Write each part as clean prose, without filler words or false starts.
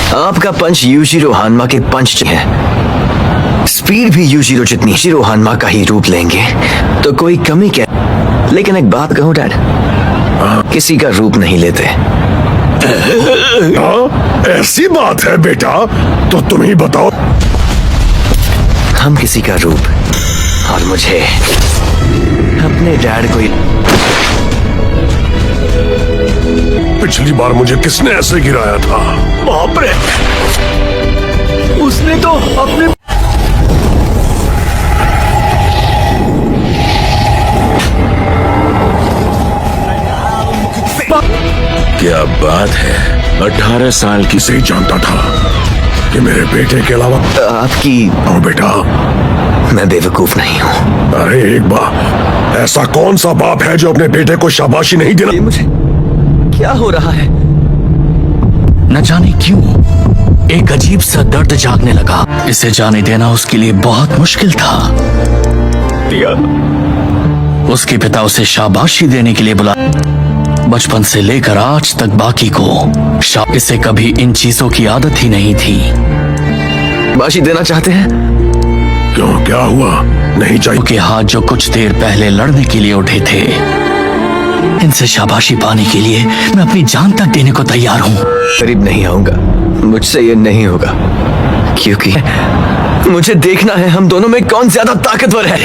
आपका पंच यूशिरो हानमा के पंच है, स्पीड भी यूशिरो जितनी। यूशिरो हानमा का ही रूप लेंगे तो कोई कमी क्या। लेकिन एक बात कहूं डैड, किसी का रूप नहीं लेते। ऐसी बात है बेटा, तो तुम ही बताओ। हम किसी का रूप, और मुझे अपने डैड को। पिछली बार मुझे किसने ऐसे गिराया था? बाप रे, उसने तो अपने। क्या बात है, 18 साल की से ही जानता था कि मेरे बेटे के अलावा। आपकी। ओ बेटा, मैं बेवकूफ नहीं हूँ। अरे एक बार, ऐसा कौन सा बाप है जो अपने बेटे को शाबाशी नहीं देना? ये मुझे क्या हो रहा है? न जाने क्यों एक अजीब सा दर्द जागने लगा। इसे जाने देना उसके लिए बहुत मुश्किल था। उसके पिता उसे शाबाशी देने के लिए बुला। बचपन से लेकर आज तक बाकी को इसे कभी इन चीजों की आदत ही नहीं थी। शाबाशी देना चाहते हैं? क्यों, क्या हुआ? नहीं चाहिए। उनके हाथ जो कुछ देर पहले लड़ने के लिए उठे थे, इनसे शाबाशी पाने के लिए मैं अपनी जान तक देने को तैयार हूँ। करीब नहीं आऊंगा, मुझसे ये नहीं होगा, क्योंकि मुझे देखना है हम दोनों में कौन ज्यादा ताकतवर है।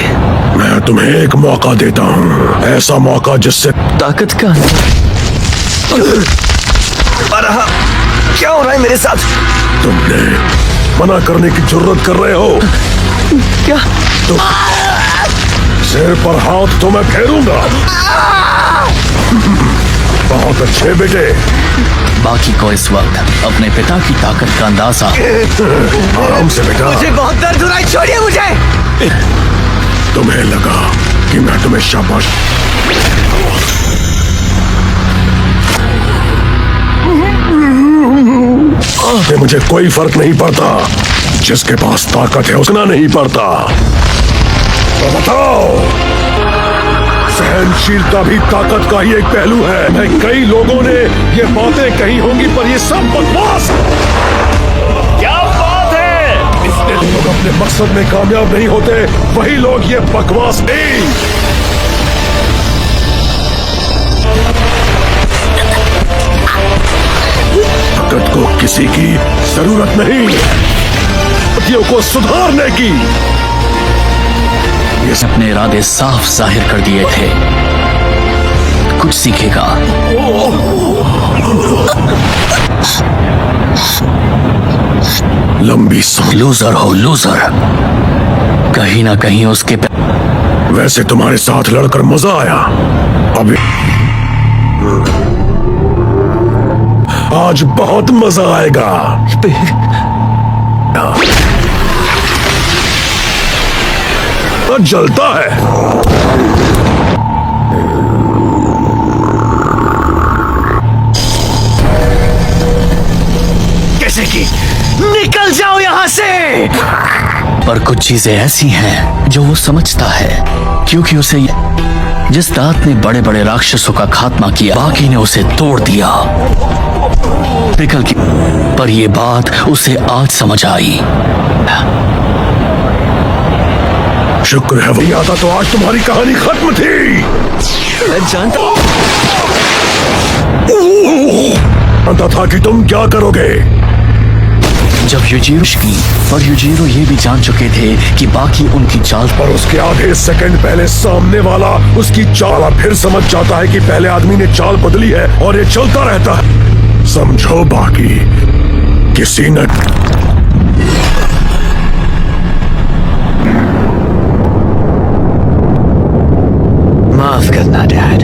मैं तुम्हें एक मौका देता हूँ, ऐसा मौका जिससे ताकत का क्या हो रहा है मेरे साथ? तुमने मना करने की जरूरत कर रहे हो क्या? तो सिर पर हाथ तो मैं फेरूंगा। बहुत अच्छे बेटे। बाकी को इस वक्त अपने पिता की ताकत का अंदाजा। आराम से बेटा। मुझे बहुत दर्द हो रहा है, छोड़िए मुझे। तुम्हें लगा कि मैं तुम्हें शाबाश। मुझे कोई फर्क नहीं पड़ता, जिसके पास ताकत है उसना नहीं पड़ता। तो बताओ, सहनशीलता भी ताकत का ही एक पहलू है। कई लोगों ने ये बातें कही होंगी, पर ये सब बकवास। क्या बात है? इसलिए लोग अपने मकसद में कामयाब नहीं होते, वही लोग ये बकवास नहीं। ताकत को किसी की जरूरत नहीं, पतियों को सुधारने की। ये अपने इरादे साफ जाहिर कर दिए थे। कुछ सीखेगा। लंबी लूजर हो, लूजर। कहीं ना कहीं उसके वैसे तुम्हारे साथ लड़कर मजा आया। अभी आज बहुत मजा आएगा। जलता है। कैसे की? निकल जाओ यहाँ से। पर कुछ चीजें ऐसी हैं जो वो समझता है, क्योंकि उसे जिस दांत ने बड़े बड़े राक्षसों का खात्मा किया, बाकी ने उसे तोड़ दिया। निकल की, पर ये बात उसे आज समझ आई। शुक्र है वही आता तो आज तुम्हारी कहानी खत्म थी। मैं जानता था कि तुम क्या करोगे। जब यूजीरो की, पर यूजीरो ये भी जान चुके थे कि बाकी उनकी चाल। पर उसके आधे सेकंड पहले सामने वाला उसकी चाल फिर समझ जाता है कि पहले आदमी ने चाल बदली है, और ये चलता रहता है। समझो, बाकी किसी न माफ करना डैड,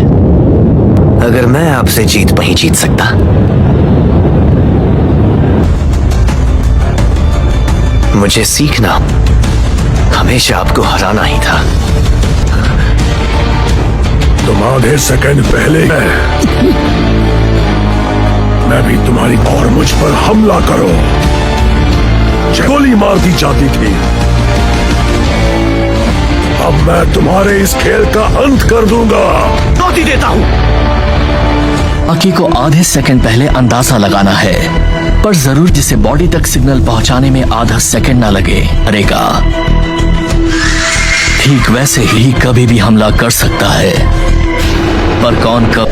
अगर मैं आपसे जीत नहीं जीत सकता, मुझे सीखना हमेशा आपको हराना ही था। तुम आधे सेकंड पहले मैं भी तुम्हारी और मुझ पर हमला करो, गोली मार दी जाती थी। अब मैं तुम्हारे इस खेल का अंत कर दूंगा। चुनौती देता हूं। बाकी को आधे सेकंड पहले अंदाजा लगाना है, पर पर जरूर जिसे बॉडी तक सिग्नल पहुंचाने में आधा सेकंड ना लगे करेगा। ठीक वैसे ही कभी भी हमला कर सकता है, पर कौन कब।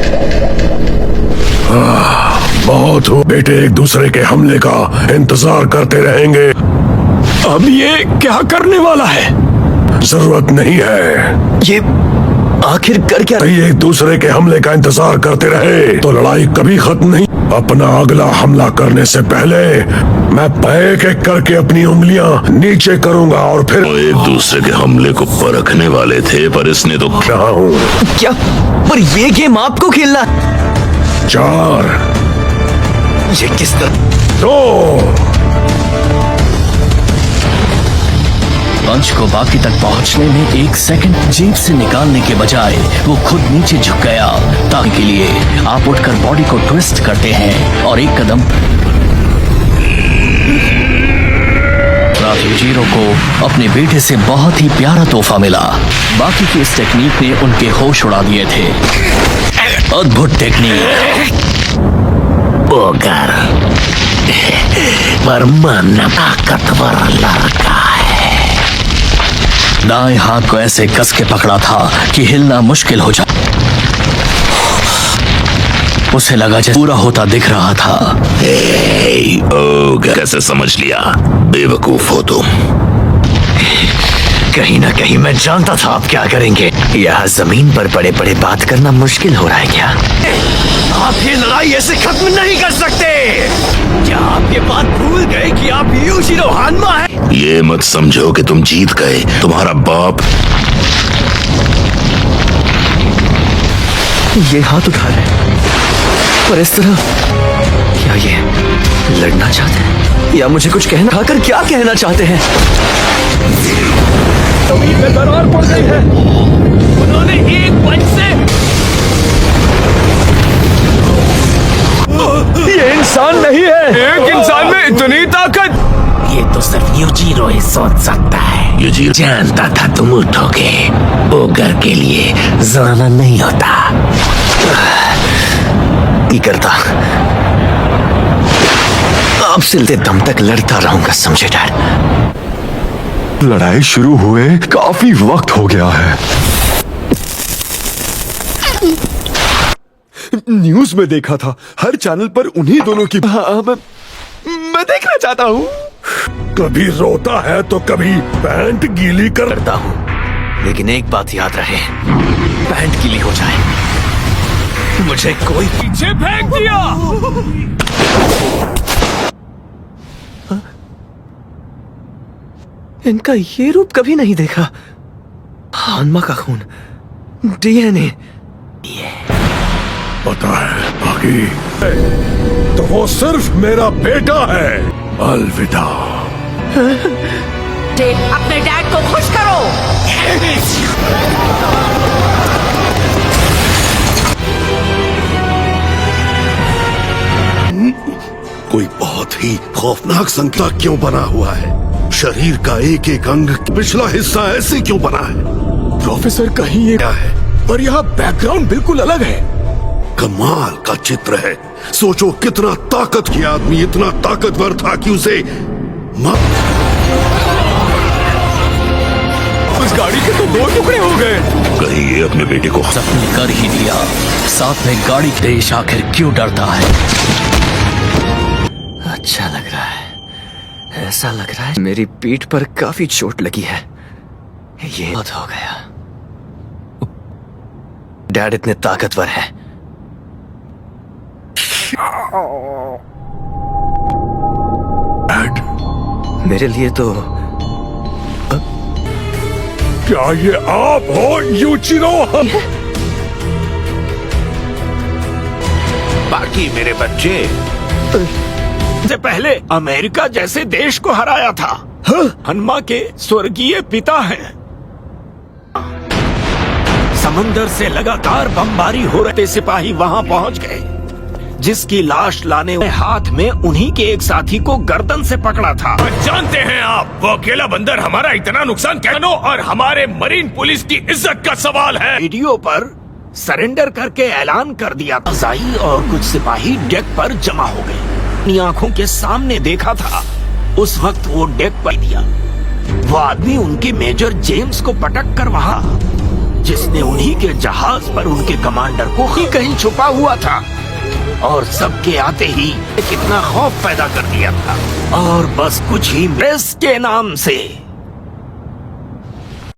बहुत हो बेटे, एक दूसरे के हमले का इंतजार करते रहेंगे। अब ये क्या करने वाला है? जरूरत नहीं है। ये आखिर कर क्या? कहीं एक दूसरे के हमले का इंतजार करते रहे तो लड़ाई कभी खत्म नहीं। अपना अगला हमला करने से पहले मैं एक एक करके अपनी उंगलियां नीचे करूंगा और फिर वो एक दूसरे के हमले को परखने वाले थे, पर इसने तो रहा हूँ। क्या? पर ये गेम आपको खेलना? 4 ये किस तरह? 2 पंच को बाकी तक पहुंचने में 1 सेकंड जेब से निकालने के बजाय वो खुद नीचे झुक गया। ताकि लिए आप उठकर बॉडी को ट्विस्ट करते हैं और एक कदम। यूजीरो को अपने बेटे से बहुत ही प्यारा तोहफा मिला। बाकी की इस टेक्निक ने उनके होश उड़ा दिए थे। अद्भुत टेक्निक। पोकर पर मन ताकतवर लड़का है। दाएं हाथ को ऐसे कस के पकड़ा था कि हिलना मुश्किल हो जाए। उसे लगा जैसे पूरा होता दिख रहा था। कैसे समझ लिया? बेवकूफ हो तुम। कहीं ना कहीं मैं जानता था आप क्या करेंगे। यहाँ जमीन पर पड़े पड़े बात करना मुश्किल हो रहा है क्या? आप ये लड़ाई ऐसे खत्म नहीं कर सकते। क्या आप ये बात भूल गए कि आप यूशिरो हानमा हैं? ये मत समझो कि तुम जीत गए। तुम्हारा बाप ये हाथ उठा रहे पर इस तरह। क्या ये लड़ना चाहते हैं या मुझे कुछ कहना? खाकर क्या कहना चाहते हैं? जमीन में दरार पड़ गई है। उन्होंने एक पंच से। ये इंसान नहीं है। एक इंसान में इतनी ताकत। ये तो सिर्फ यूजीरो ही सोच सकता है। यूजीरो जानता था तुम उठोगे। पोकर के लिए जाना नहीं होता। नहीं करता। अब सिलते दम तक लड़ता रहूंगा, समझे डैड? लड़ाई शुरू हुए काफी वक्त हो गया है। न्यूज में देखा था, हर चैनल पर उन्हीं दोनों की। हाँ, मैं देखना चाहता हूँ। कभी रोता है तो कभी पैंट गीली करता हूँ, लेकिन एक बात याद रहे, पैंट गीली हो जाए मुझे कोई पीछे फेंक दिया। इनका ये रूप कभी नहीं देखा। हानमा का खून, डीएनए। पता है बाकी तो वो सिर्फ मेरा बेटा है। अलविदा। अपने डैड को खुश करो। कोई बहुत ही खौफनाक संकेत क्यों बना हुआ है? शरीर का एक एक अंग पिछला हिस्सा ऐसे क्यों बना है? प्रोफेसर कहीं ये क्या है? पर यहाँ बैकग्राउंड बिल्कुल अलग है। कमाल का चित्र है। सोचो कितना ताकत की आदमी इतना ताकतवर था कि उसे उस गाड़ी के तो 2 टुकड़े हो गए। कहीं ये अपने बेटे को सबने कर ही दिया। साथ में गाड़ी। देश आखिर क्यों डरता है? अच्छा लग रहा है। ऐसा लग रहा है मेरी पीठ पर काफी चोट लगी है। ये बहुत हो गया। डैड इतने ताकतवर है। डैड, मेरे लिए तो क्या ये आप हो यूचिरो? बाकी मेरे बच्चे से पहले अमेरिका जैसे देश को हराया था। हनुमा के स्वर्गीय पिता हैं। समंदर से लगातार बमबारी हो रहे सिपाही वहां पहुंच गए, जिसकी लाश लाने में हाथ में उन्हीं के एक साथी को गर्दन से पकड़ा था। जानते हैं आप, वो अकेला बंदर हमारा इतना नुकसान कैनो और हमारे मरीन पुलिस की इज्जत का सवाल है। रेडियो पर सरेंडर करके ऐलान कर दिया। जाई और कुछ सिपाही डेक पर जमा हो गए। अपनी आंखों के सामने देखा था, उस वक्त वो डेक पर दिया। वो आदमी उनके मेजर जेम्स को पटक कर वहां, जिसने उन्हीं के जहाज पर उनके कमांडर को ही कहीं छुपा हुआ था, और सबके आते ही कितना खौफ पैदा कर दिया था। और बस कुछ ही प्रेस के नाम से